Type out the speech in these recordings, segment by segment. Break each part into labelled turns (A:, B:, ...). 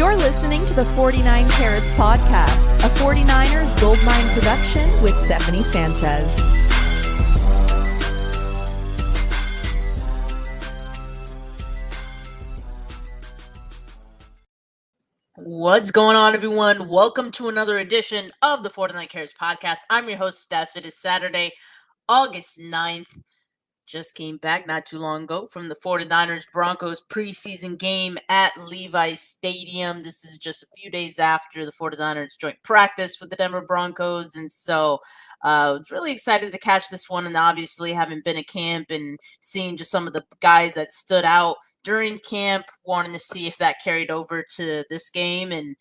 A: You're listening to the 49 Carats Podcast, a 49ers Goldmine production with Stephanie Sanchez.
B: What's going on, everyone? Welcome to another edition of the 49 Carats Podcast. I'm your host, Steph. It is Saturday, August 9th. Just came back not too long ago from the 49ers Broncos preseason game at Levi's Stadium. This is just a few days after the 49ers joint practice with the Denver Broncos. And so I was really excited to catch this one. And obviously, having been at camp and seeing just some of the guys that stood out during camp, wanting to see if that carried over to this game. And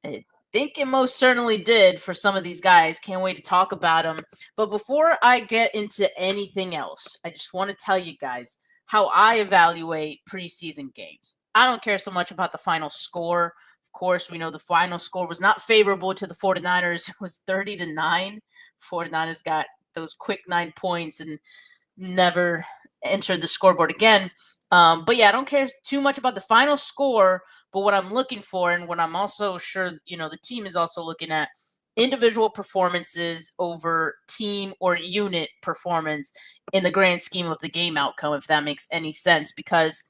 B: I think it most certainly did for some of these guys. Can't wait to talk about them. But before I get into anything else, I just want to tell you guys how I evaluate preseason games. I don't care so much about the final score. Of course, we know the final score was not favorable to the 49ers. It was 30-9. 49ers got those quick 9 points and never entered the scoreboard again. But yeah, I don't care too much about the final score. But what I'm looking for, and what I'm also sure, the team is also looking at, individual performances over team or unit performance in the grand scheme of the game outcome, if that makes any sense, because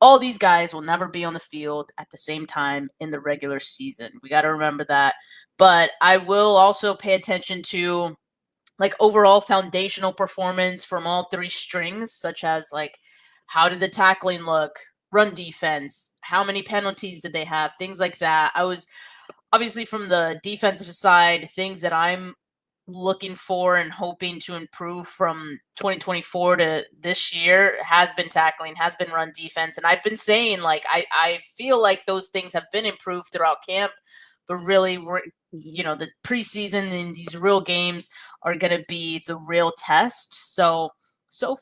B: all these guys will never be on the field at the same time in the regular season. We got to remember that. But I will also pay attention to overall foundational performance from all three strings, such as how did the tackling look? Run defense, how many penalties did they have? Things like that. I was obviously from the defensive side, things that I'm looking for and hoping to improve from 2024 to this year has been tackling, has been run defense. And I've been saying, I feel like those things have been improved throughout camp, but really, the preseason and these real games are going to be the real test. So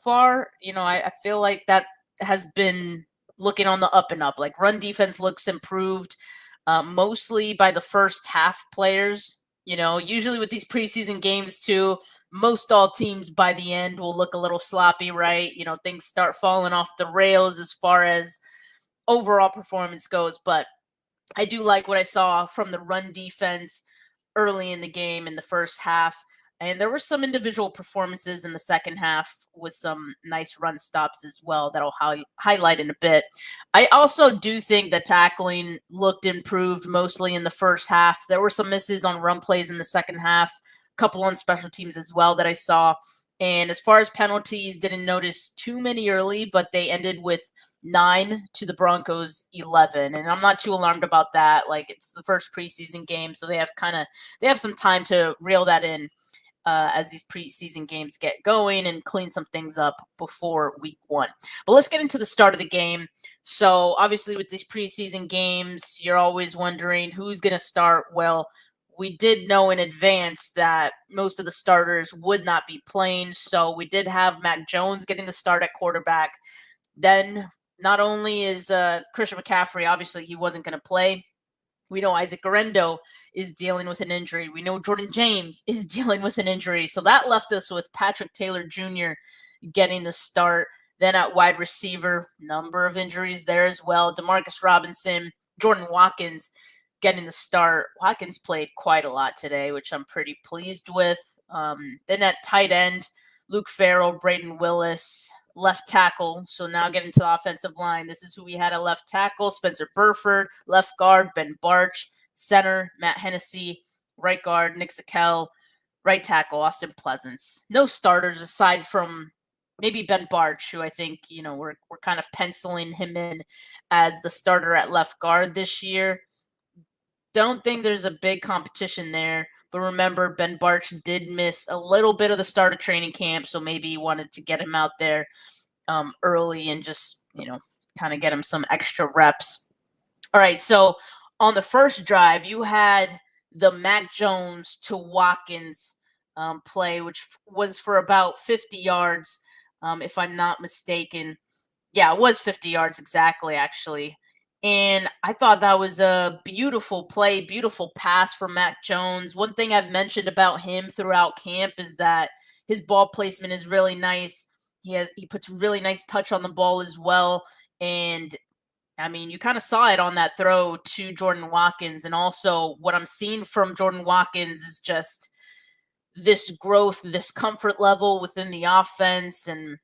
B: far, I feel like that has been looking on the up and up. Run defense looks improved mostly by the first half players. Usually with these preseason games too, most all teams by the end will look a little sloppy, right? Things start falling off the rails as far as overall performance goes. But I do like what I saw from the run defense early in the game in the first half. And there were some individual performances in the second half with some nice run stops as well that I'll highlight in a bit. I also do think that tackling looked improved mostly in the first half. There were some misses on run plays in the second half, a couple on special teams as well that I saw. And as far as penalties, didn't notice too many early, but they ended with 9 to the Broncos 11. And I'm not too alarmed about that. It's the first preseason game, so they have some time to reel that in. As these preseason games get going and clean some things up before week 1. But let's get into the start of the game. So obviously with these preseason games, you're always wondering who's going to start. Well, we did know in advance that most of the starters would not be playing. So we did have Mac Jones getting the start at quarterback. Then not only is Christian McCaffrey, obviously he wasn't going to play. We know Isaac Guerendo is dealing with an injury. We know Jordan James is dealing with an injury. So that left us with Patrick Taylor Jr. getting the start. Then at wide receiver, number of injuries there as well. Demarcus Robinson, Jordan Watkins getting the start. Watkins played quite a lot today, which I'm pretty pleased with. Then at tight end, Luke Farrell, Braden Willis. Left tackle, so now getting to the offensive line. This is who we had at left tackle: Spencer Burford. Left guard, Ben Barch. Center, Matt Hennessy. Right guard, Nick Zakelj. Right tackle, Austin Pleasance. No starters aside from maybe Ben Barch, who I think, we're kind of penciling him in as the starter at left guard this year. Don't think there's a big competition there. But remember, Ben Barch did miss a little bit of the start of training camp, so maybe he wanted to get him out there early and just, kind of get him some extra reps. All right, so on the first drive, you had the Mac Jones to Watkins play, which was for about 50 yards, if I'm not mistaken. Yeah, it was 50 yards exactly, actually. And I thought that was a beautiful play, beautiful pass for Mac Jones. One thing I've mentioned about him throughout camp is that his ball placement is really nice. He puts really nice touch on the ball as well. And I mean, you kind of saw it on that throw to Jordan Watkins. And also what I'm seeing from Jordan Watkins is just this growth, this comfort level within the offense, and,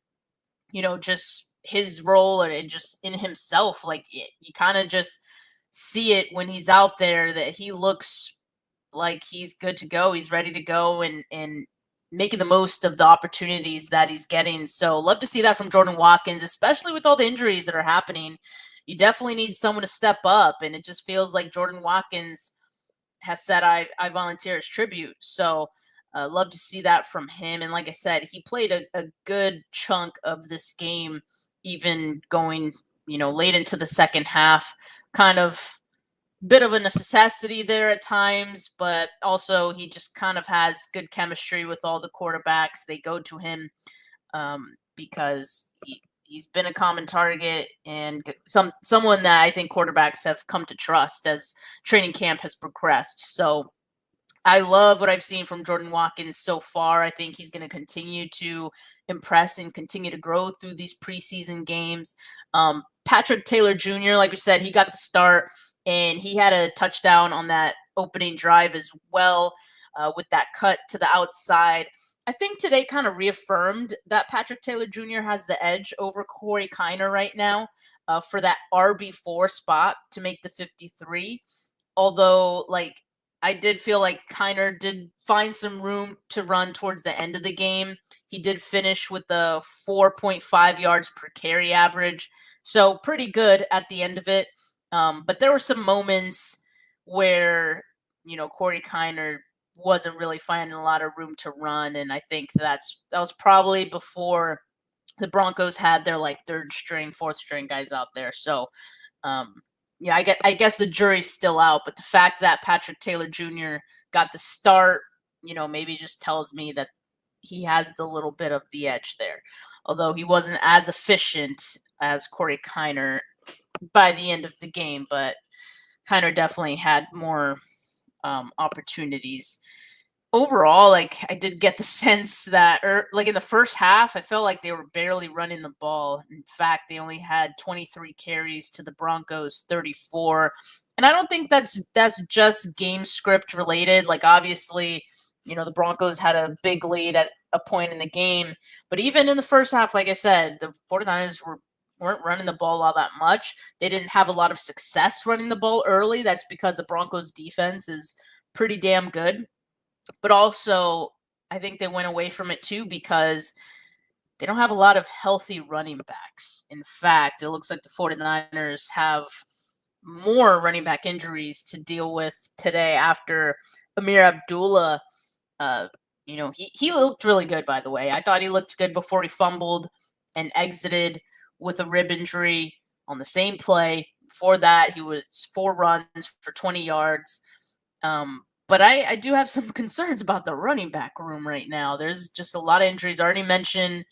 B: just his role and just in himself. Like, you kind of just see it when he's out there that he looks like he's good to go. He's ready to go and making the most of the opportunities that he's getting. So love to see that from Jordan Watkins, especially with all the injuries that are happening. You definitely need someone to step up, and it just feels like Jordan Watkins has said, I volunteer as tribute. So love to see that from him. And like I said, he played a good chunk of this game, even going, late into the second half. Kind of bit of a necessity there at times, but also he just kind of has good chemistry with all the quarterbacks. They go to him because he's been a common target and someone that I think quarterbacks have come to trust as training camp has progressed. So I love what I've seen from Jordan Watkins so far. I think he's going to continue to impress and continue to grow through these preseason games. Patrick Taylor Jr., like we said, he got the start, and he had a touchdown on that opening drive as well with that cut to the outside. I think today kind of reaffirmed that Patrick Taylor Jr. has the edge over Corey Kiner right now for that RB4 spot to make the 53. Although, I did feel like Kiner did find some room to run towards the end of the game. He did finish with a 4.5 yards per carry average. So pretty good at the end of it. But there were some moments where, Corey Kiner wasn't really finding a lot of room to run. And I think that was probably before the Broncos had their third string, fourth string guys out there. So, yeah, I guess the jury's still out, but the fact that Patrick Taylor Jr. got the start, maybe just tells me that he has the little bit of the edge there. Although he wasn't as efficient as Corey Kiner by the end of the game, but Kiner definitely had more opportunities. Overall, I did get the sense that, in the first half, I felt like they were barely running the ball. In fact, they only had 23 carries to the Broncos 34. And I don't think that's just game script related. Obviously, the Broncos had a big lead at a point in the game. But even in the first half, like I said, the 49ers weren't running the ball all that much. They didn't have a lot of success running the ball early. That's because the Broncos defense is pretty damn good. But also, I think they went away from it too because they don't have a lot of healthy running backs. In fact, it looks like the 49ers have more running back injuries to deal with today after Amir Abdullah. He looked really good, by the way. I thought he looked good before he fumbled and exited with a rib injury on the same play. Before that, he was 4 runs for 20 yards. But I do have some concerns about the running back room right now. There's just a lot of injuries. I already mentioned,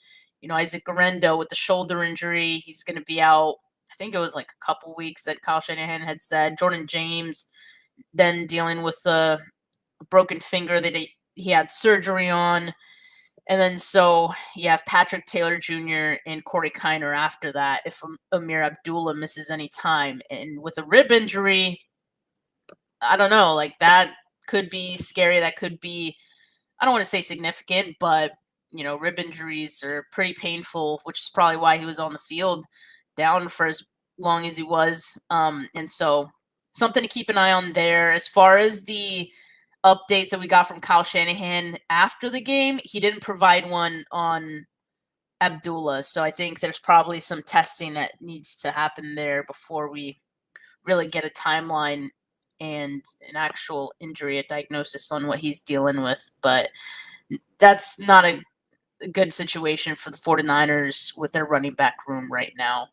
B: Isaac Guerrero with the shoulder injury. He's going to be out. I think it was a couple weeks that Kyle Shanahan had said. Jordan James then dealing with a broken finger that he had surgery on. And then so you have Patrick Taylor Jr. and Corey Kiner after that if Amir Abdullah misses any time. And with a rib injury, I don't know, that could be scary. That could be, I don't want to say significant, but, rib injuries are pretty painful, which is probably why he was on the field down for as long as he was. And so something to keep an eye on there. As far as the updates that we got from Kyle Shanahan after the game, he didn't provide one on Abdullah. So I think there's probably some testing that needs to happen there before we really get a timeline and an actual injury, a diagnosis on what he's dealing with. But that's not a good situation for the 49ers with their running back room right now.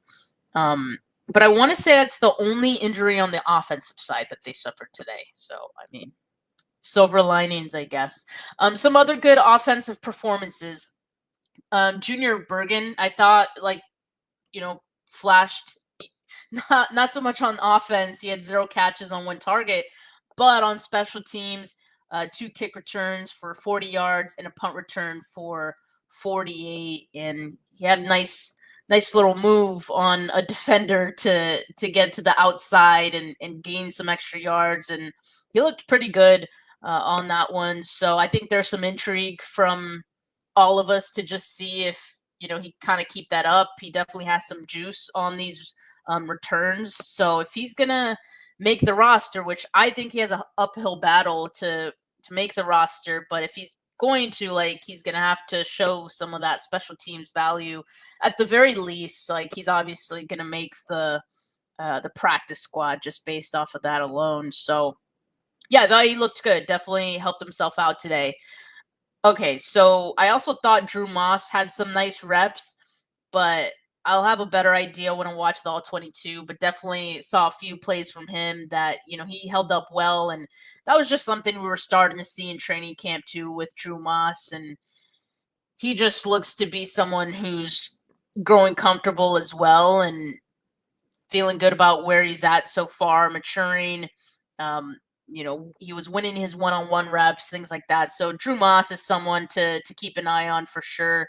B: But I want to say that's the only injury on the offensive side that they suffered today. So, silver linings, I guess. Some other good offensive performances. Junior Bergen, I thought, flashed not so much on offense. He had 0 catches on 1 target, but on special teams, 2 kick returns for 40 yards and a punt return for 48. And he had a nice nice little move on a defender to get to the outside and gain some extra yards, and he looked pretty good on that one. So I think there's some intrigue from all of us to just see if he kind of keep that up. He definitely has some juice on these returns. So if he's gonna make the roster, which I think he has an uphill battle to make the roster, but if he's going to, like, he's gonna have to show some of that special teams value at the very least. Like, he's obviously gonna make the practice squad just based off of that alone. So yeah, I thought he looked good. Definitely helped himself out today. Okay, so I also thought Drew Moss had some nice reps, but I'll have a better idea when I watch the all 22, but definitely saw a few plays from him that, he held up well, and that was just something we were starting to see in training camp too with Drew Moss, and he just looks to be someone who's growing comfortable as well and feeling good about where he's at so far, maturing. He was winning his one-on-one reps, things like that. So Drew Moss is someone to keep an eye on for sure.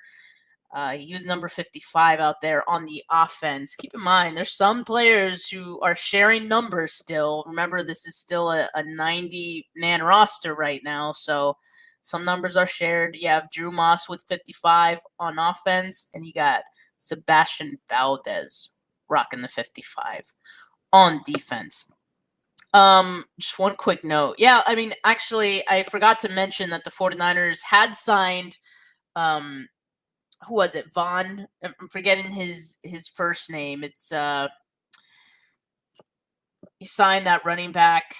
B: He was number 55 out there on the offense. Keep in mind, there's some players who are sharing numbers still. Remember, this is still a 90-man roster right now, so some numbers are shared. You have Drew Moss with 55 on offense, and you got Sebastian Valdez rocking the 55 on defense. Just one quick note. Yeah, I mean, actually, I forgot to mention that the 49ers had signed, who was it? Vaughn. I'm forgetting his first name. It's he signed that running back.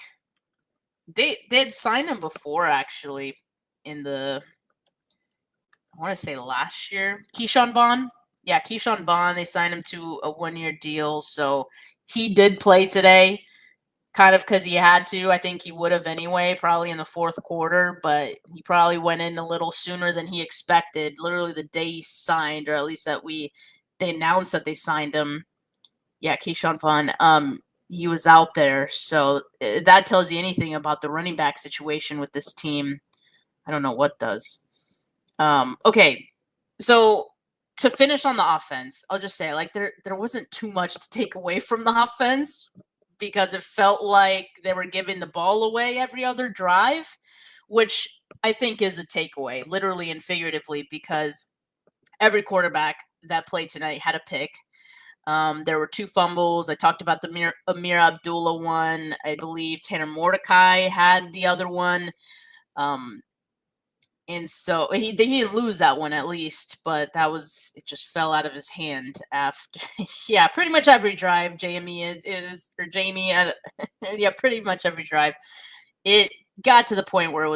B: They had signed him before, actually, in I want to say last year. Keyshawn Vaughn. Yeah, Keyshawn Vaughn. They signed him to a 1-year deal, so he did play today. Kind of because he had to. I think he would have anyway, probably in the fourth quarter, but he probably went in a little sooner than he expected. Literally the day he signed, or at least they announced that they signed him. Yeah, Keyshawn Vaughn. He was out there, so that tells you anything about the running back situation with this team. I don't know what does. Okay, so to finish on the offense, I'll just say, like, there wasn't too much to take away from the offense, because it felt like they were giving the ball away every other drive, which I think is a takeaway, literally and figuratively, because every quarterback that played tonight had a pick. There were 2 fumbles. I talked about the Amir Abdullah one. I believe Tanner Mordecai had the other one. And so he didn't lose that one, at least, but it just fell out of his hand after. Yeah, pretty much every drive, Jamie, yeah, pretty much every drive. It got to the point where it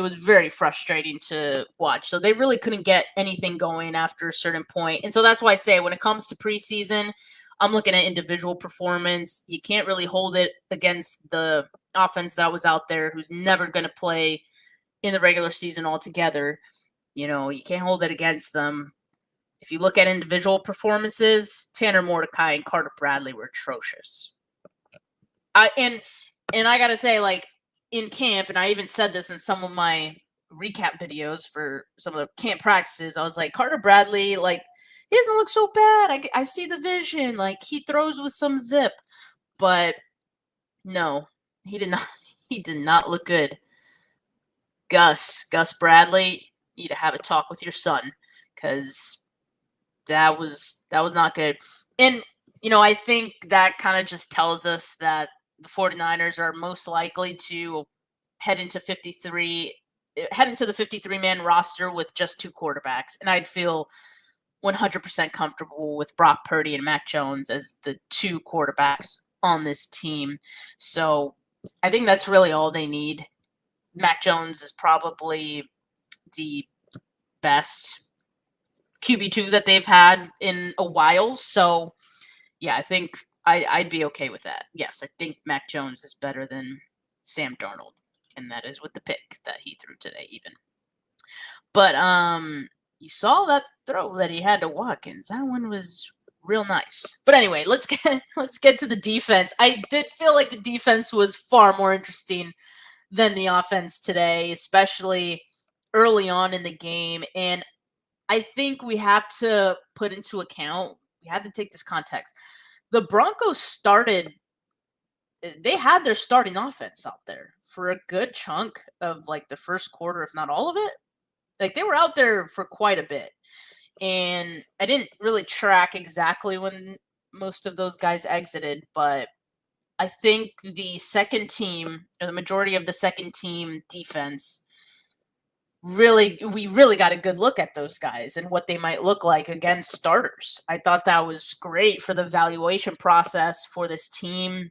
B: was very frustrating to watch. So they really couldn't get anything going after a certain point. And so that's why I say, when it comes to preseason, I'm looking at individual performance. You can't really hold it against the offense that was out there, who's never going to play in the regular season altogether. You can't hold it against them. If you look at individual performances, Tanner Mordecai and Carter Bradley were atrocious. And I gotta say, like, in camp, and I even said this in some of my recap videos for some of the camp practices, I was like, Carter Bradley, like, he doesn't look so bad. I see the vision. Like, he throws with some zip. But no, he did not. He did not look good. Gus Bradley, you need to have a talk with your son, because that was not good. And, I think that kind of just tells us that the 49ers are most likely to head into the 53-man roster with just 2 quarterbacks. And I'd feel 100% comfortable with Brock Purdy and Mac Jones as the 2 quarterbacks on this team. So I think that's really all they need. Mac Jones is probably the best QB2 that they've had in a while. So, yeah, I think I'd be okay with that. Yes, I think Mac Jones is better than Sam Darnold, and that is with the pick that he threw today even. But you saw that throw that he had to Watkins. That one was real nice. But anyway, let's get to the defense. I did feel like the defense was far more interesting than the offense today, especially early on in the game. And I think we have to put into account we have to take this context. The Broncos they had their starting offense out there for a good chunk of like the first quarter, if not all of it. Like they were out there for quite a bit. And I didn't really track exactly when most of those guys exited, but I think the second team, or the majority of the second team defense, we really got a good look at those guys and what they might look like against starters. I thought that was great for the evaluation process for this team.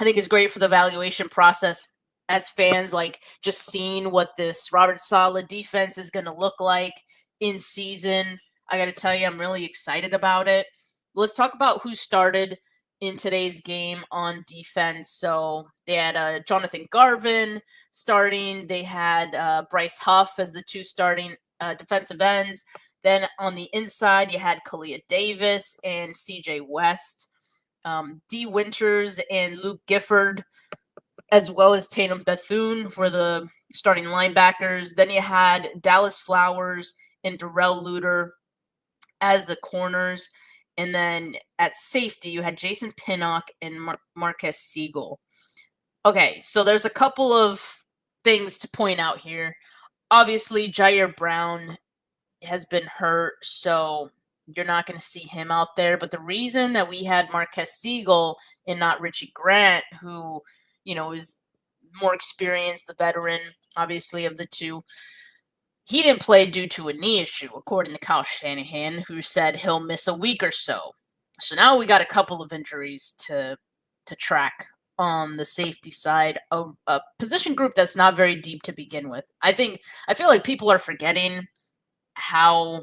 B: I think it's great for the evaluation process as fans, like just seeing what this Robert Saleh defense is going to look like in season. I got to tell you, I'm really excited about it. Let's talk about who started in today's game on defense. So they had Jonathan Garvin starting. They had Bryce Huff as the two starting defensive ends. Then on the inside, you had Kalia Davis and CJ West. D. Winters and Luke Gifford, as well as Tatum Bethune were the starting linebackers. Then you had Dallas Flowers and Darrell Luter as the corners. And then at safety, you had Jason Pinnock and Marquez Siegel. Okay, so there's a couple of things to point out here. Obviously, Jair Brown has been hurt, so you're not going to see him out there. But the reason that we had Marquez Siegel and not Richie Grant, who, is more experienced, the veteran, obviously, of the two, he didn't play due to a knee issue, according to Kyle Shanahan, who said he'll miss a week or so. So now we got a couple of injuries to track on the safety side of a position group that's not very deep to begin with. I feel like people are forgetting how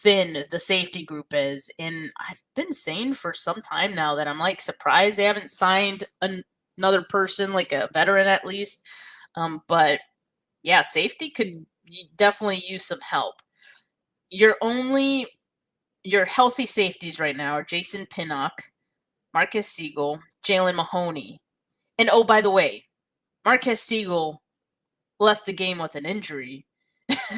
B: thin the safety group is, and I've been saying for some time now that I'm like surprised they haven't signed another person, like a veteran at least. But yeah, safety could definitely use some help. Your healthy safeties right now are Jason Pinnock, Marquez Siegel, Jalen Mahoney. And oh, by the way, Marquez Siegel left the game with an injury.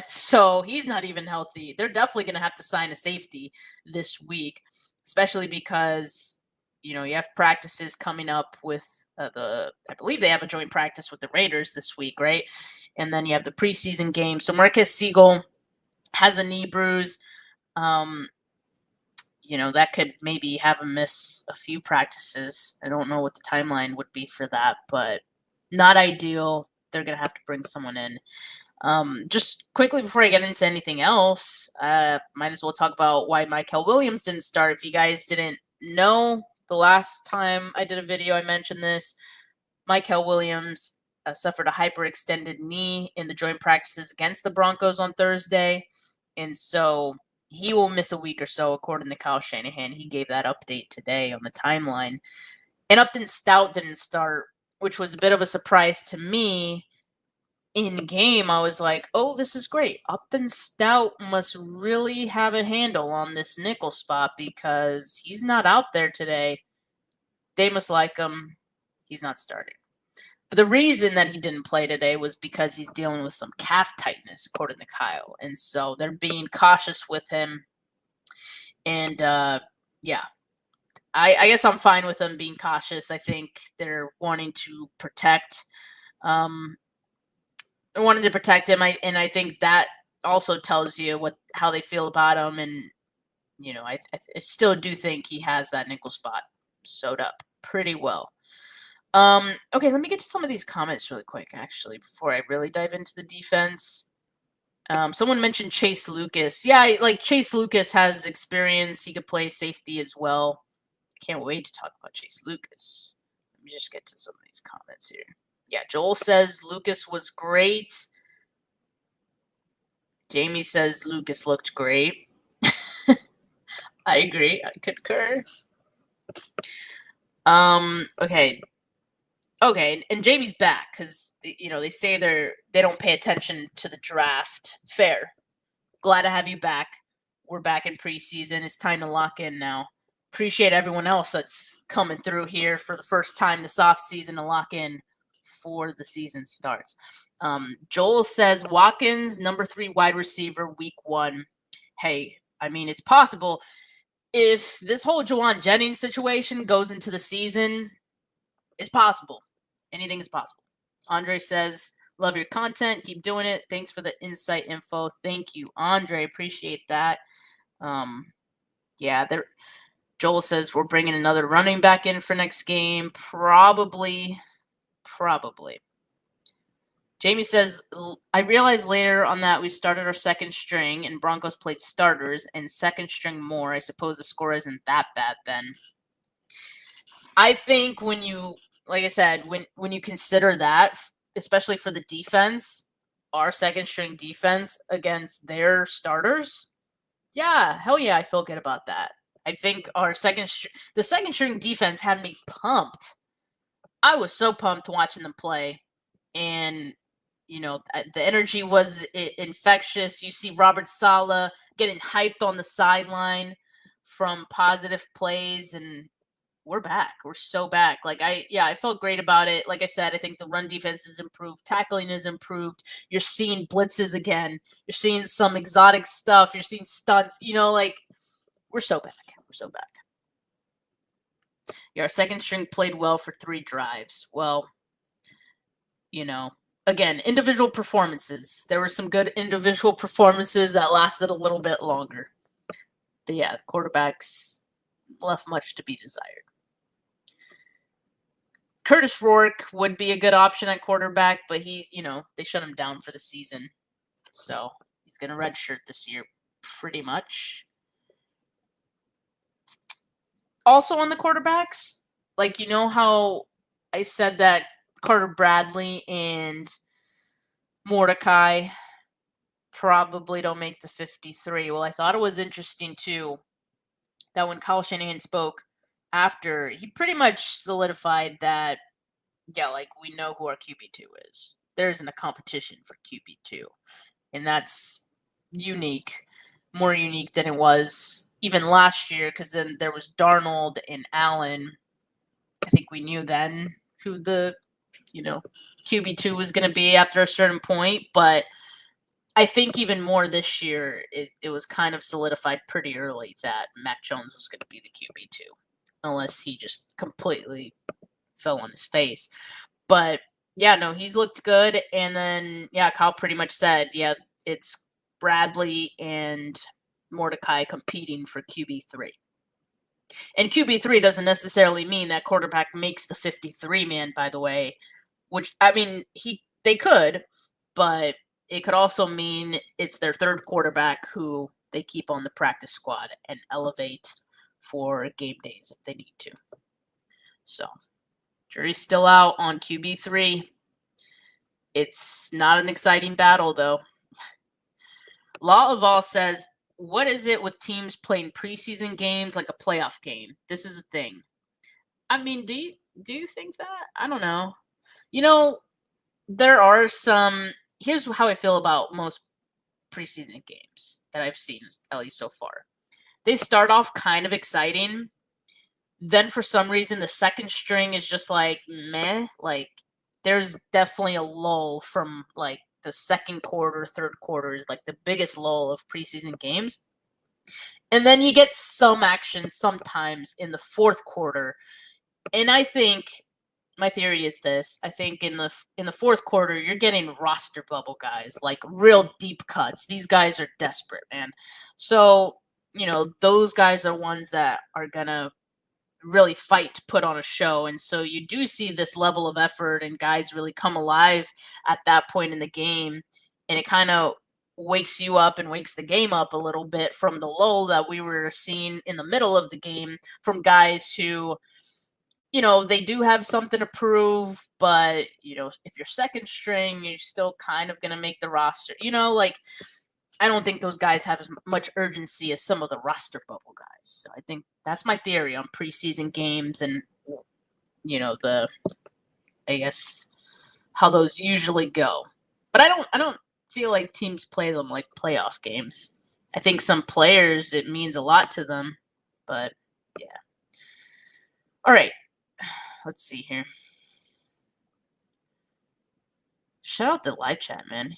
B: So he's not even healthy. They're definitely going to have to sign a safety this week, especially because, you have practices coming up with I believe they have a joint practice with the Raiders this week, right? And then you have the preseason game. So Marquez Siegel has a knee bruise. That could maybe have him miss a few practices. I don't know what the timeline would be for that, but not ideal. They're going to have to bring someone in. Just quickly before I get into anything else, might as well talk about why Mykel Williams didn't start. If you guys didn't know, the last time I did a video, I mentioned this. Mykel Williams suffered a hyperextended knee in the joint practices against the Broncos on Thursday. And so he will miss a week or so, according to Kyle Shanahan. He gave that update today on the timeline. And Upton Stout didn't start, which was a bit of a surprise to me. In game, I was like, oh, this is great. Upton Stout must really have a handle on this nickel spot because he's not out there today. They must like him. He's not starting. But the reason that he didn't play today was because he's dealing with some calf tightness, according to Kyle. And so they're being cautious with him. And, yeah. I guess I'm fine with them being cautious. I think they're wanting to protect him, I think that also tells you how they feel about him. And I still do think he has that nickel spot sewed up pretty well. Okay, let me get to some of these comments really quick, actually, before I really dive into the defense. Someone mentioned Chase Lucas. Yeah, like Chase Lucas has experience. He could play safety as well. Can't wait to talk about Chase Lucas. Let me just get to some of these comments here. Yeah, Joel says Lucas was great. Jamie says Lucas looked great. I agree. I concur. Okay. And Jamie's back because they say they don't pay attention to the draft. Fair. Glad to have you back. We're back in preseason. It's time to lock in now. Appreciate everyone else that's coming through here for the first time this offseason to lock in before the season starts. Joel says Watkins, number 3 wide receiver, week 1. Hey, I mean, it's possible. if this whole Juwan Jennings situation goes into the season, it's possible. Anything is possible. Andre says, love your content. Keep doing it. Thanks for the insight info. Thank you, Andre. Appreciate that. Yeah, Joel says we're bringing another running back in for next game. Probably. Jamie says, I realized later on that we started our second string and Broncos played starters and second string more. I suppose the score isn't that bad then. I think when you, like I said, when you consider that, especially for the defense, our second string defense against their starters, yeah, hell yeah, I feel good about that. I think the second string defense had me pumped. I was so pumped watching them play, and the energy was infectious. You see Robert Saleh getting hyped on the sideline from positive plays, and we're back. We're so back. I felt great about it. Like I said, I think the run defense is improved. Tackling is improved. You're seeing blitzes again. You're seeing some exotic stuff. You're seeing stunts. We're so back. We're so back. Yeah, our second string played well for 3 drives. Well, again, individual performances. There were some good individual performances that lasted a little bit longer. But yeah, quarterbacks left much to be desired. Curtis Rourke would be a good option at quarterback, but they shut him down for the season. So he's going to redshirt this year pretty much. Also on the quarterbacks, how I said that Carter Bradley and Mordecai probably don't make the 53. Well, I thought it was interesting, too, that when Kyle Shanahan spoke after, he pretty much solidified that, we know who our QB2 is. There isn't a competition for QB2. And that's unique, more unique than it was even last year, because then there was Darnold and Allen. I think we knew then who the, QB2 was going to be after a certain point, but I think even more this year, it was kind of solidified pretty early that Mac Jones was going to be the QB2, unless he just completely fell on his face. But, yeah, no, he's looked good. And then, Kyle pretty much said, it's Bradley and Mordecai competing for QB3. And QB3 doesn't necessarily mean that quarterback makes the 53 man, by the way, which, I mean, they could, but it could also mean it's their third quarterback who they keep on the practice squad and elevate for game days if they need to. So, jury's still out on QB3. It's not an exciting battle, though. Law of All says, what is it with teams playing preseason games like a playoff game? This is a thing. I mean, do you think that? I don't know. There are some. Here's how I feel about most preseason games that I've seen, at least so far. They start off kind of exciting. Then for some reason, the second string is just meh. There's definitely a lull from the second quarter, third quarter is the biggest lull of preseason games. And then you get some action sometimes in the fourth quarter. And I think my theory is this. I think in the fourth quarter, you're getting roster bubble guys, real deep cuts. These guys are desperate, man. So, those guys are ones that are going to really fight to put on a show. And so you do see this level of effort and guys really come alive at that point in the game. And it kind of wakes you up and wakes the game up a little bit from the lull that we were seeing in the middle of the game from guys who, they do have something to prove, but, if you're second string, you're still kind of going to make the roster. I don't think those guys have as much urgency as some of the roster bubble guys. So I think that's my theory on preseason games and, I guess, how those usually go. But I don't feel like teams play them like playoff games. I think some players, it means a lot to them. But, yeah. All right. Let's see here. Shout out the live chat, man.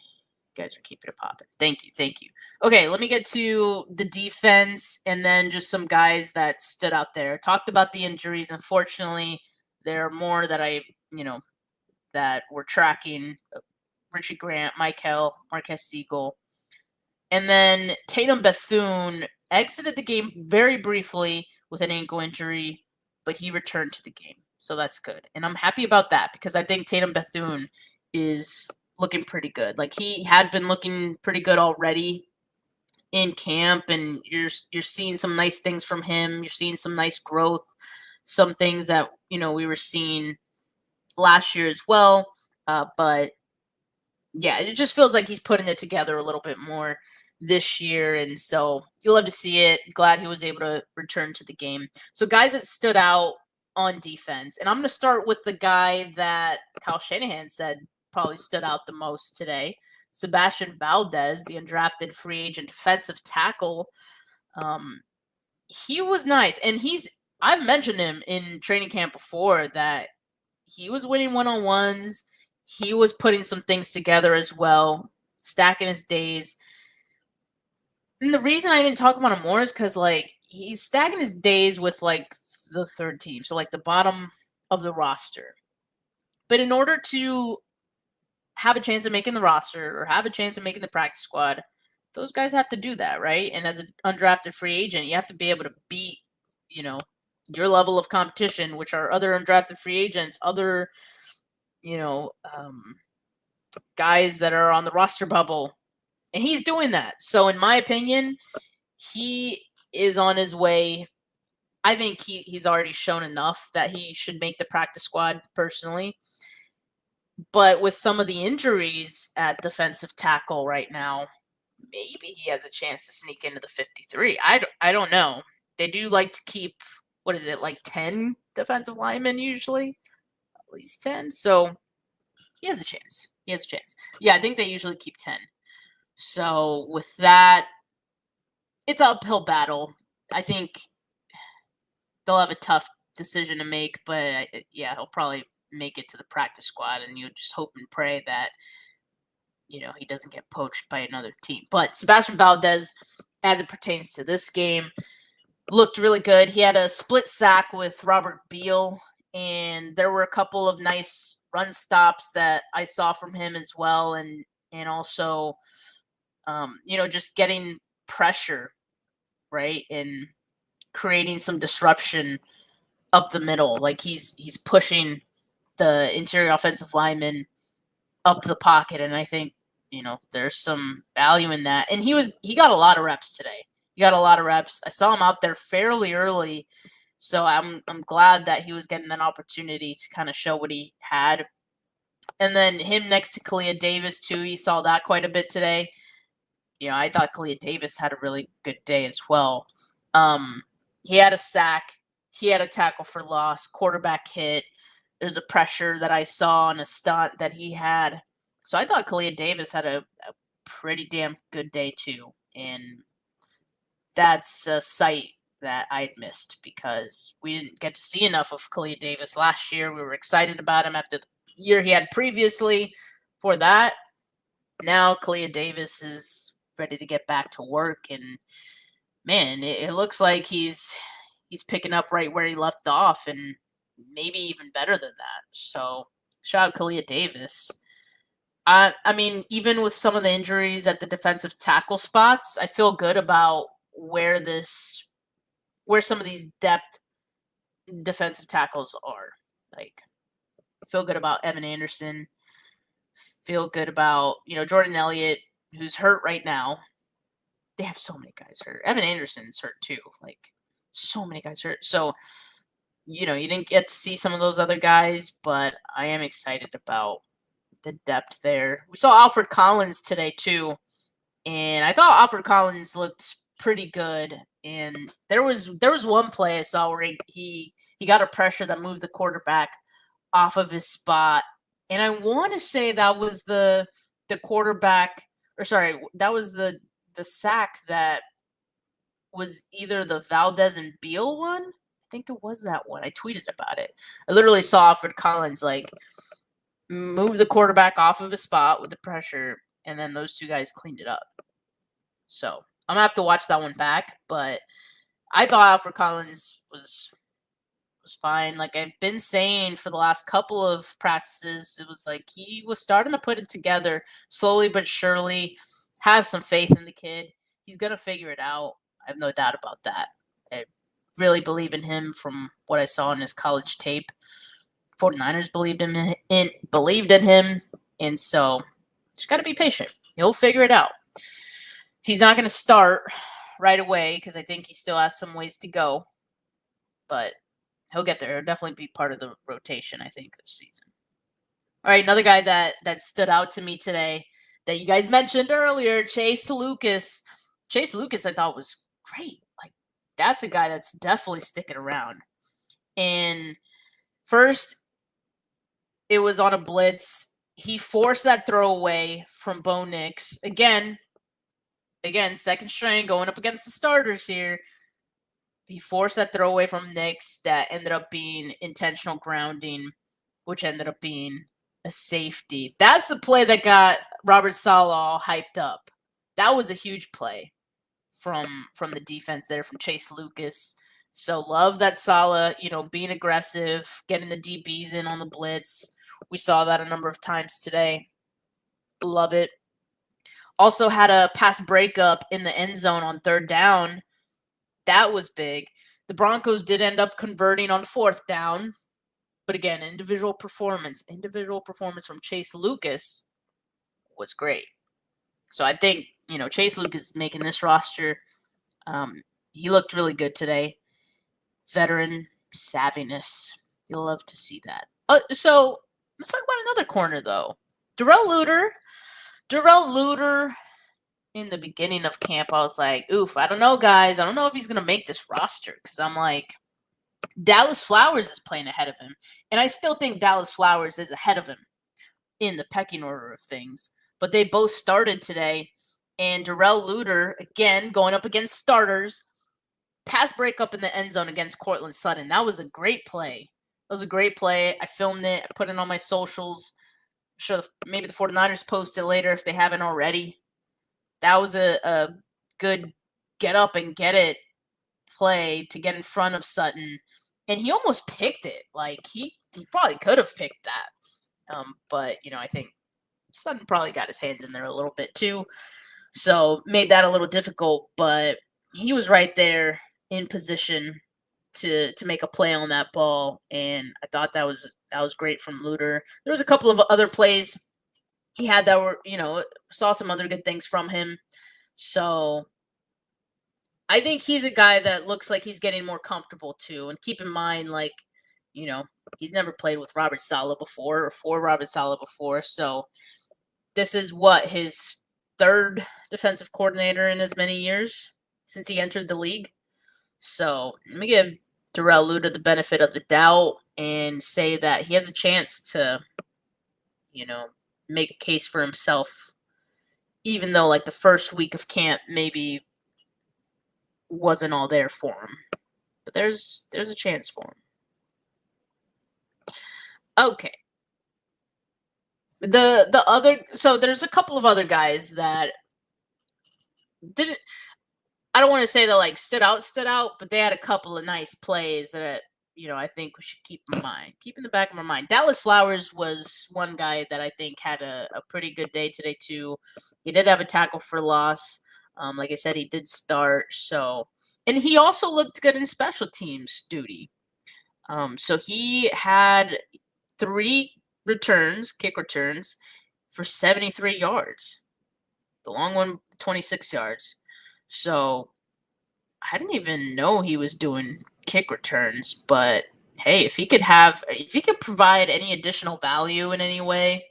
B: You guys are keeping it popping. Thank you. Okay, let me get to the defense and then just some guys that stood out there. Talked about the injuries. Unfortunately, there are more that that we're tracking. Richie Grant, Michael, Marquez Siegel. And then Tatum Bethune exited the game very briefly with an ankle injury, but he returned to the game. So that's good. And I'm happy about that because I think Tatum Bethune is looking pretty good. Like he had been looking pretty good already in camp, and you're seeing some nice things from him. You're seeing some nice growth, some things that we were seeing last year as well. But yeah, it just feels like he's putting it together a little bit more this year, and so you'll love to see it. Glad he was able to return to the game. So guys that stood out on defense, and I'm going to start with the guy that Kyle Shanahan said probably stood out the most today, Sebastian Valdez, the undrafted free agent defensive tackle. He was nice, and I've mentioned him in training camp before that he was winning one-on-ones. He was putting some things together as well, stacking his days. And the reason I didn't talk about him more is because, he's stacking his days with, the third team. So, the bottom of the roster. But in order to have a chance of making the roster or have a chance of making the practice squad, those guys have to do that, right? And as an undrafted free agent, you have to be able to beat, your level of competition, which are other undrafted free agents, other, guys that are on the roster bubble. And he's doing that. So in my opinion, he is on his way. I think he's already shown enough that he should make the practice squad personally. But with some of the injuries at defensive tackle right now, maybe he has a chance to sneak into the 53. I don't know. They do like to keep, 10 defensive linemen usually? At least 10. So he has a chance. Yeah, I think they usually keep 10. So with that, it's an uphill battle. I think they'll have a tough decision to make, but yeah, he'll probably make it to the practice squad, and you just hope and pray that he doesn't get poached by another team. But Sebastian Valdez, as it pertains to this game, looked really good. He had a split sack with Robert Beal, and there were a couple of nice run stops that I saw from him as well, and also just getting pressure, right, and creating some disruption up the middle. Like he's pushing the interior offensive lineman up the pocket, and I think there's some value in that. And he got a lot of reps today. I saw him out there fairly early, so I'm glad that he was getting an opportunity to kind of show what he had. And then him next to Kalia Davis too. He saw that quite a bit today. I thought Kalia Davis had a really good day as well. He had a sack. He had a tackle for loss, quarterback hit. There's a pressure that I saw on a stunt that he had. So I thought Kalia Davis had a pretty damn good day too. And that's a sight that I'd missed because we didn't get to see enough of Kalia Davis last year. We were excited about him after the year he had previously. For that, now Kalia Davis is ready to get back to work, and man, it looks like he's picking up right where he left off, and maybe even better than that. So shout out Kalia Davis. I mean, even with some of the injuries at the defensive tackle spots, I feel good about where some of these depth defensive tackles are. Like, feel good about Evan Anderson. Feel good about, Jordan Elliott, who's hurt right now. They have so many guys hurt. Evan Anderson's hurt too. Like, so many guys hurt. So, you didn't get to see some of those other guys, but I am excited about the depth there. We saw Alfred Collins today too, and I thought Alfred Collins looked pretty good. And there was one play I saw where he got a pressure that moved the quarterback off of his spot, and I want to say that was the quarterback, or sorry, that was the sack that was either the Valdez and Beal one. I think it was that one. I tweeted about it. I literally saw Alfred Collins move the quarterback off of his spot with the pressure, and then those two guys cleaned it up. So I'm going to have to watch that one back, but I thought Alfred Collins was fine. Like I've been saying for the last couple of practices, it was like he was starting to put it together slowly but surely. Have some faith in the kid. He's going to figure it out. I have no doubt about that. I really believe in him from what I saw in his college tape. 49ers believed in him, and so just got to be patient. He'll figure it out. He's not going to start right away because I think he still has some ways to go, but he'll get there. He'll definitely be part of the rotation, I think, this season. All right, another guy that stood out to me today that you guys mentioned earlier, Chase Lucas. Chase Lucas, I thought, was great. Like, that's a guy that's definitely sticking around. And first, it was on a blitz. He forced that throwaway from Bo Nix. Again, second string going up against the starters here. He forced that throwaway from Nix that ended up being intentional grounding, which ended up being a safety. That's the play that got Robert Saleh all hyped up. That was a huge play from the defense there from Chase Lucas. So love that Saleh, being aggressive, getting the DBs in on the blitz. We saw that a number of times today. Love it. Also had a pass breakup in the end zone on third down. That was big. The Broncos did end up converting on fourth down. But again, individual performance from Chase Lucas was great. So I think, Chase Lucas making this roster. He looked really good today. Veteran savviness. You'll love to see that. So let's talk about another corner, though. Darrell Luter, in the beginning of camp, I was like, oof, I don't know, guys. I don't know if he's going to make this roster because I'm like, Dallas Flowers is playing ahead of him. And I still think Dallas Flowers is ahead of him in the pecking order of things. But they both started today. And Darrell Luter, again, going up against starters, pass breakup in the end zone against Cortland Sutton. That was a great play. I filmed it. I put it on my socials. I'm sure maybe the 49ers post it later if they haven't already. That was a good get up and get it play to get in front of Sutton. And he almost picked it. Like, he probably could have picked that. But, I think Sutton probably got his hands in there a little bit too. So, made that a little difficult. But he was right there in position to make a play on that ball. And I thought that was great from Luter. There was a couple of other plays he had that were, saw some other good things from him. So, I think he's a guy that looks like he's getting more comfortable too. And keep in mind, he's never played with Robert Saleh before or for Robert Saleh before. So this is his third defensive coordinator in as many years since he entered the league. So let me give Darrell Luter the benefit of the doubt and say that he has a chance to, make a case for himself, even though the first week of camp maybe wasn't all there for him. But there's a chance for him. Okay. There's a couple of other guys that didn't, I don't want to say that stood out, but they had a couple of nice plays that I think we should keep in the back of our mind. Dallas Flowers was one guy that I think had a pretty good day today too. He did have a tackle for loss. Like I said, he did start. So, and he also looked good in special teams duty. So he had 3 kick returns for 73 yards. The long one, 26 yards. So I didn't even know he was doing kick returns, but hey, if he could provide any additional value in any way,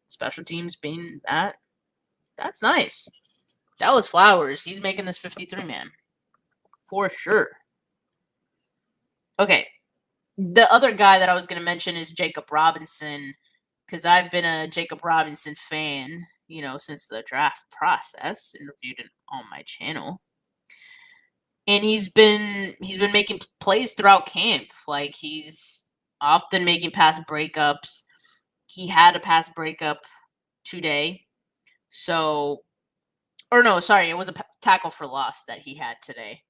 B: special teams being that's nice. Dallas Flowers, he's making this 53-man. For sure. Okay. The other guy that I was going to mention is Jacob Robinson, because I've been a Jacob Robinson fan, since the draft process, interviewed him on my channel. And he's been making plays throughout camp. He's often making pass breakups. He had a pass breakup today. So, or no, sorry, it was a tackle for loss that he had today.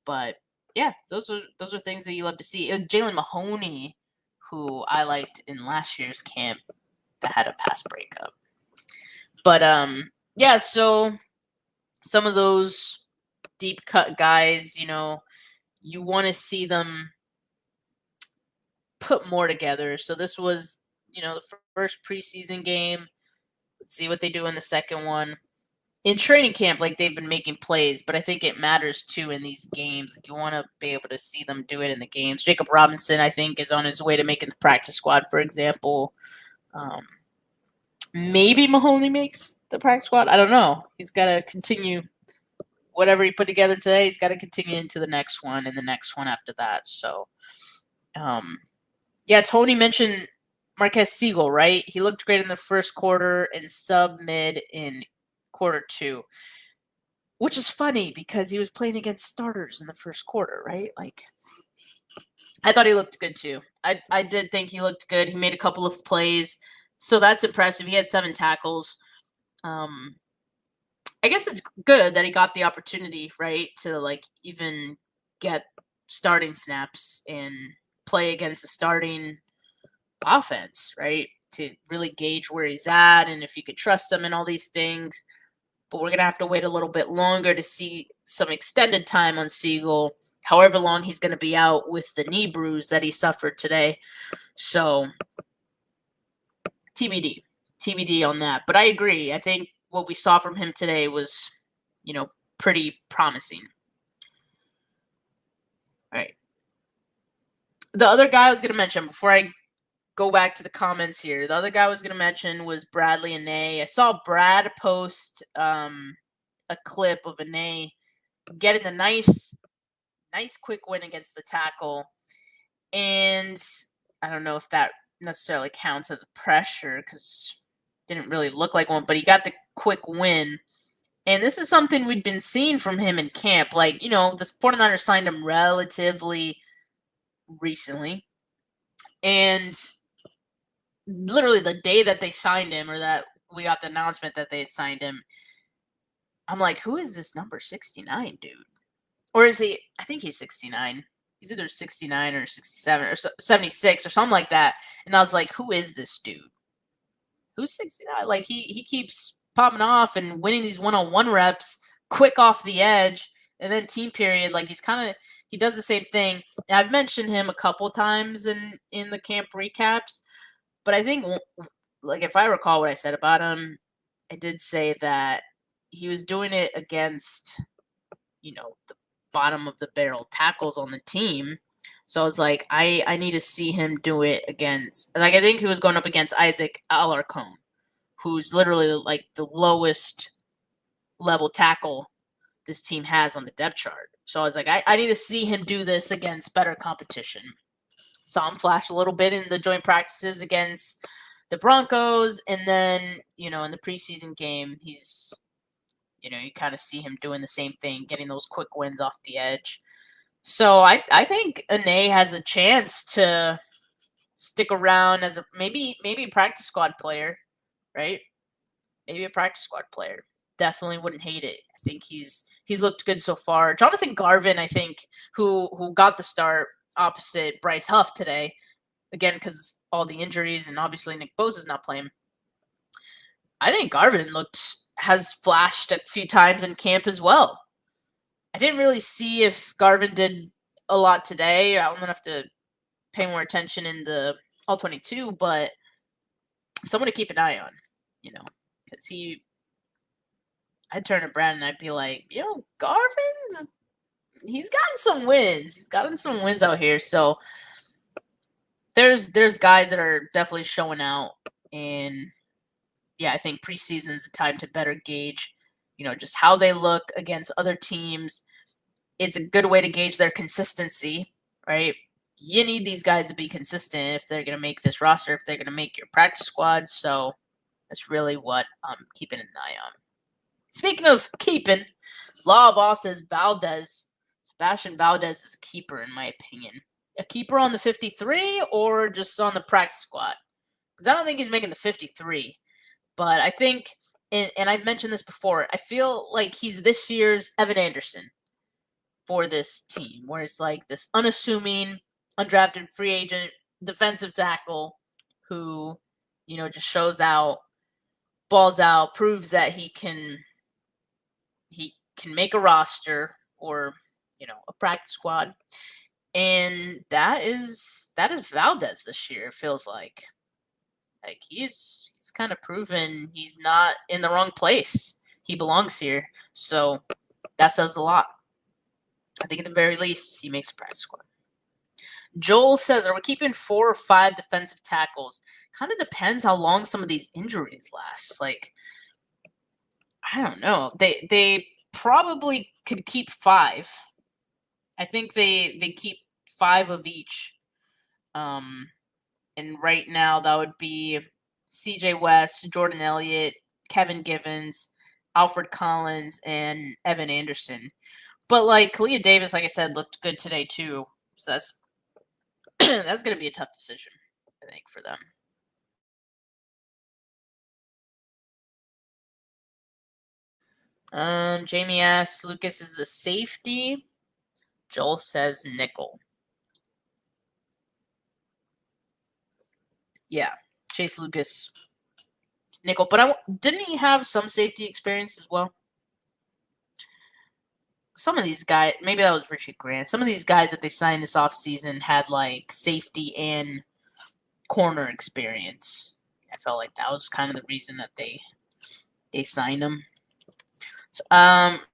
B: But yeah, those are things that you love to see. It was Jalen Mahoney, who I liked in last year's camp, that had a pass breakup. But yeah, so some of those deep cut guys, you want to see them put more together. So this was, the first preseason game. Let's see what they do in the second one. In training camp, like, they've been making plays, but I think it matters too in these games. Like, you want to be able to see them do it in the games. Jacob Robinson, I think, is on his way to making the practice squad, for example. Maybe Mahoney makes the practice squad. I don't know. He's got to continue whatever he put together today. He's got to continue into the next one and the next one after that. So, yeah, Tony mentioned Marquez Siegel, right? He looked great in the first quarter and sub-mid in quarter two, which is funny because he was playing against starters in the first quarter, right? Like, I thought he looked good too. I did think he looked good. He made a couple of plays, so that's impressive. He had 7 tackles. I guess it's good that he got the opportunity, right, to like even get starting snaps and play against a starting offense, right? To really gauge where he's at and if you could trust him and all these things. But we're going to have to wait a little bit longer to see some extended time on Siegel, however long he's going to be out with the knee bruise that he suffered today. So, TBD on that. But I agree. I think what we saw from him today was, pretty promising. All right. The other guy I was going to mention before I go back to the comments here, the other guy I was going to mention was Bradley Anae. I saw Brad post a clip of Anae getting a nice quick win against the tackle. And I don't know if that necessarily counts as a pressure because it didn't really look like one, but he got the quick win. And this is something we'd been seeing from him in camp. Like, the 49ers signed him relatively recently. And literally the day that they signed him, or that we got the announcement that they had signed him, I'm like, who is this number 69 dude? Or is he, I think he's 69. He's either 69 or 67 or 76 or something like that. And I was like, who is this dude? Who's 69? Like, he keeps popping off and winning these one-on-one reps quick off the edge. And then team period, like, he does the same thing. And I've mentioned him a couple times in the camp recaps. But I think, like, if I recall what I said about him, I did say that he was doing it against, the bottom of the barrel tackles on the team. So I was like, I need to see him do it against, like, I think he was going up against Isaac Alarcon, who's literally like the lowest level tackle this team has on the depth chart. So I was like, I need to see him do this against better competition. Saw him flash a little bit in the joint practices against the Broncos, and then, in the preseason game, he's, you kind of see him doing the same thing, getting those quick wins off the edge. So I think Anae has a chance to stick around as maybe a practice squad player, right? Maybe a practice squad player. Definitely wouldn't hate it. I think he's looked good so far. Jonathan Garvin, I think, who got the start opposite Bryce Huff today, again because all the injuries and obviously Nick Bosa's not playing. I think Garvin has flashed a few times in camp as well. I didn't really see if Garvin did a lot today. I'm gonna have to pay more attention in the All-22, but someone to keep an eye on, because I'd turn to Brad and I'd be like, Garvin's, he's gotten some wins. He's gotten some wins out here. So there's guys that are definitely showing out, and yeah, I think preseason is a time to better gauge, just how they look against other teams. It's a good way to gauge their consistency, right? You need these guys to be consistent if they're going to make this roster, if they're going to make your practice squad. So that's really what I'm keeping an eye on. Speaking of keeping, Law of All says Sebastian Valdez is a keeper, in my opinion. A keeper on the 53 or just on the practice squad? Because I don't think he's making the 53. But I think and I've mentioned this before, I feel like he's this year's Evan Anderson for this team, where it's like this unassuming, undrafted free agent defensive tackle who, just shows out, balls out, proves that he can make a roster or, a practice squad. And that is Valdez this year, it feels like. Like he's kind of proven he's not in the wrong place. He belongs here. So that says a lot. I think at the very least, he makes a practice squad. Joel says, are we keeping 4 or 5 defensive tackles? Kind of depends how long some of these injuries last. Like, I don't know. They probably could keep 5. I think they keep 5 of each. And right now that would be CJ West, Jordan Elliott, Kevin Givens, Alfred Collins, and Evan Anderson. But like Kalia Davis, like I said, looked good today too. So that's that's going to be a tough decision, I think, for them. Jamie asks, Lucas is the safety. Joel says nickel. Yeah, Chase Lucas, nickel. But didn't he have some safety experience as well? Some of these guys, maybe that was Richard Grant. Some of these guys that they signed this offseason had like safety and corner experience. I felt like that was kind of the reason that they signed him.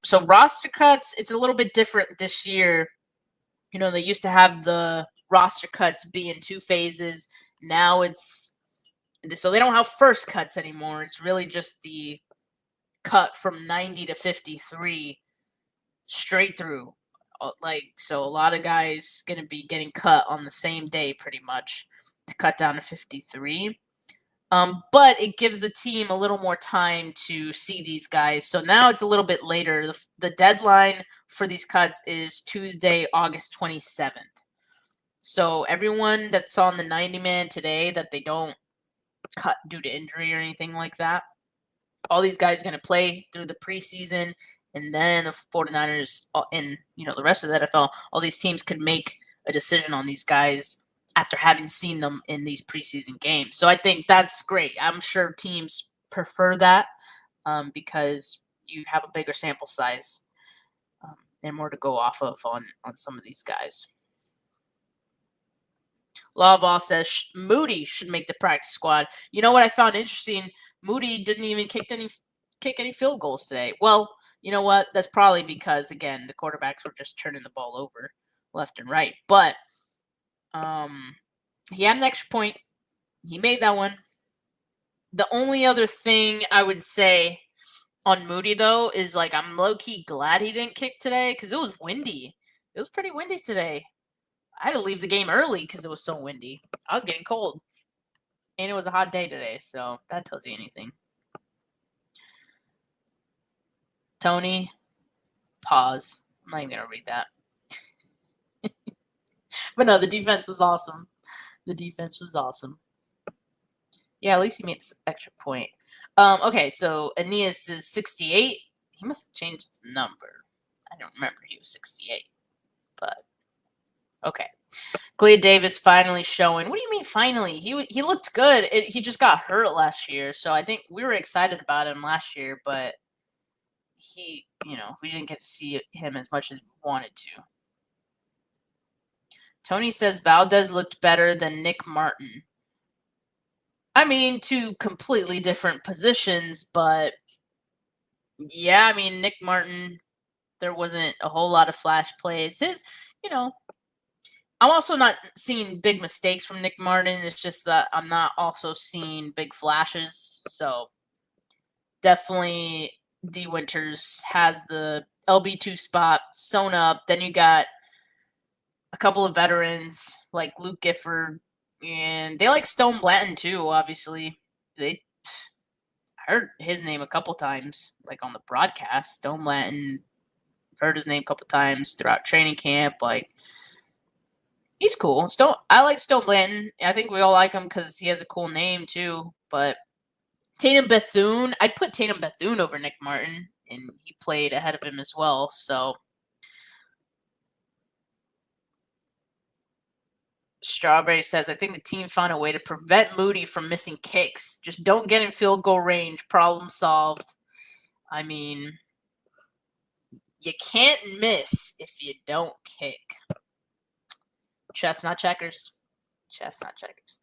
B: So roster cuts, it's a little bit different this year. They used to have the roster cuts be in 2 phases. Now so they don't have first cuts anymore. It's really just the cut from 90 to 53 straight through. So a lot of guys going to be getting cut on the same day pretty much to cut down to 53. But it gives the team a little more time to see these guys. So now it's a little bit later. The deadline for these cuts is Tuesday, August 27th. So everyone that's on the 90-man today that they don't cut due to injury or anything like that, all these guys are going to play through the preseason, and then the 49ers and the rest of the NFL, all these teams could make a decision on these guys after having seen them in these preseason games. So I think that's great. I'm sure teams prefer that because you have a bigger sample size and more to go off of on some of these guys. Lavaw says Moody should make the practice squad. You know what I found interesting? Moody didn't even kick any field goals today. Well, you know what? That's probably because, again, the quarterbacks were just turning the ball over left and right. But he had an extra point. He made that one. The only other thing I would say on Moody, though, is like I'm low-key glad he didn't kick today because it was windy. It was pretty windy today. I had to leave the game early because it was so windy. I was getting cold. And it was a hot day today, so that tells you anything. Tony, pause. I'm not even going to read that. But no, the defense was awesome. Yeah, at least he made this extra point. Okay, so Aeneas is 68. He must have changed his number. I don't remember he was 68. But, okay. Clea Davis finally showing. What do you mean finally? He looked good. He just got hurt last year, so I think we were excited about him last year, but we didn't get to see him as much as we wanted to. Tony says Valdez looked better than Nick Martin. I mean, 2 completely different positions, but yeah, I mean, Nick Martin, there wasn't a whole lot of flash plays. I'm also not seeing big mistakes from Nick Martin. It's just that I'm not also seeing big flashes. So definitely D. Winters has the LB2 spot sewn up. Then you got a couple of veterans like Luke Gifford, and they like Stone Blanton too, obviously. I heard his name a couple times, like on the broadcast. Stone Blanton, heard his name a couple times throughout training camp. Like, he's cool. I like Stone Blanton. I think we all like him because he has a cool name too. But Tatum Bethune. I'd put Tatum Bethune over Nick Martin, and he played ahead of him as well. So Strawberry says, I think the team found a way to prevent Moody from missing kicks. Just don't get in field goal range. Problem solved. I mean, you can't miss if you don't kick. Chestnut checkers. Chestnut checkers.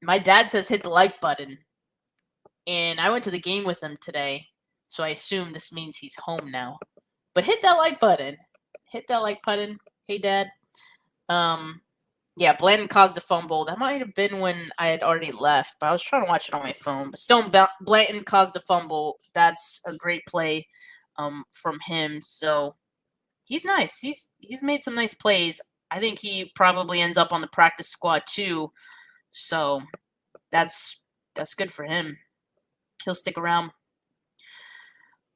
B: My dad says hit the like button. And I went to the game with him today, so I assume this means he's home now. But hit that like button. Hit that like button. Hey, Dad. Yeah, Blanton caused a fumble. That might have been when I had already left, but I was trying to watch it on my phone. But Stone Blanton caused a fumble. That's a great play from him. So he's nice. He's made some nice plays. I think he probably ends up on the practice squad too. So that's good for him. He'll stick around.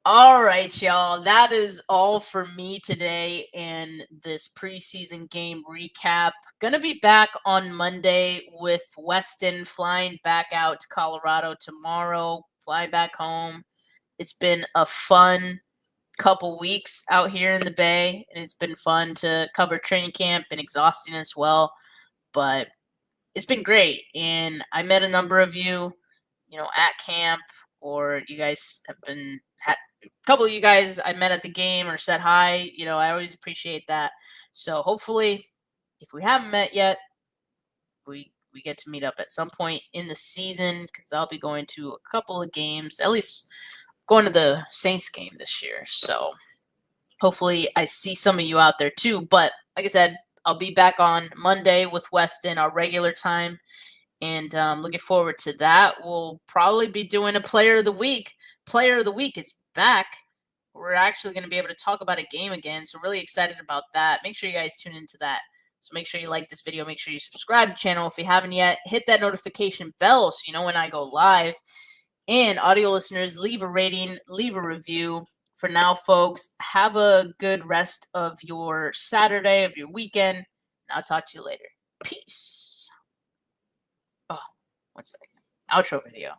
B: All right, y'all. That is all for me today and this preseason game recap. Gonna be back on Monday with Weston flying back out to Colorado tomorrow, fly back home. It's been a fun couple weeks out here in the Bay, and it's been fun to cover training camp and exhausting as well. But it's been great, and I met a number of you, at camp, or you guys have been a couple of you guys I met at the game or said hi. I always appreciate that. So hopefully, if we haven't met yet, we get to meet up at some point in the season, because I'll be going to a couple of games, at least going to the Saints game this year. So hopefully I see some of you out there too. But like I said, I'll be back on Monday with Weston, our regular time. And looking forward to that. We'll probably be doing a Player of the Week. Player of the Week is back. We're actually going to be able to talk about a game again. So really excited about that. Make sure you guys tune into that. So make sure you like this video. Make sure you subscribe to the channel if you haven't yet. Hit that notification bell so you know when I go live. And audio listeners, leave a rating, leave a review. For now, folks, have a good rest of your Saturday, of your weekend. And I'll talk to you later. Peace. Oh, one second. Outro video.